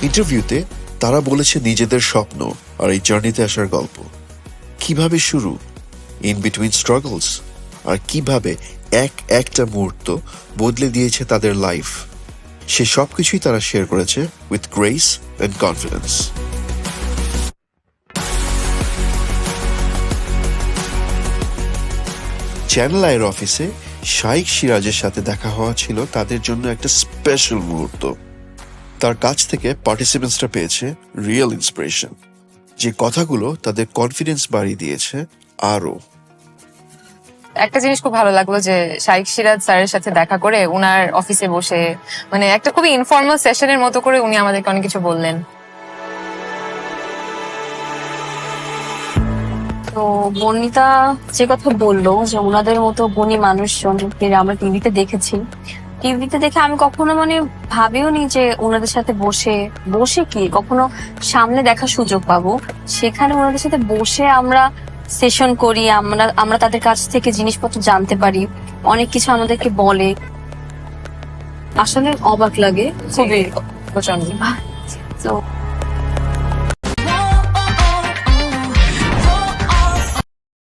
ইন্টারভিউতে তারা বলেছে নিজেদের স্বপ্ন আর এই জার্নিতে আসার গল্প, কিভাবে শুরু, ইন বিটুইন স্ট্রাগলস, আর কিভাবে একটা মুহূর্ত বদলে দিয়েছে তাদের লাইফ। সে সবকিছুই তারা শেয়ার করেছে with grace and confidence. Channel আইয়ের অফিসে শাইখ সিরাজের সাথে দেখা হওয়া ছিল তাদের জন্য একটা স্পেশাল মুহূর্ত। তার কাছ থেকে পার্টিসিপেন্টসরা পেয়েছে রিয়েল ইন্সপিরেশন, যে কথাগুলো তাদের কনফিডেন্স বাড়িয়ে দিয়েছে আরো। একটা জিনিস খুব ভালো লাগলো যে শাইখ সিরাজ স্যারের সাথে দেখা করে উনার অফিসে বসে মানে একটা খুবই ইনফর্মাল সেশনের মতো করে উনি আমাদেরকে অনেক কিছু বললেন। তো বর্ণিতা যে কথা বললো যে ওনাদের মতো গুণী মানুষজনকে আমরা টিভিতে দেখে আমি কখনো ভাবিও নি যে ওনাদের সাথে বসে কি কখনো সামনে দেখার সুযোগ পাবো। সেখানে ওনাদের সাথে বসে আমরা সেশন করি, আমরা তাদের কাছ থেকে জিনিসপত্র জানতে পারি, অনেক কিছু আমাদেরকে বলে, আসলে অবাক লাগে খুবই। প্রচন্ড। তো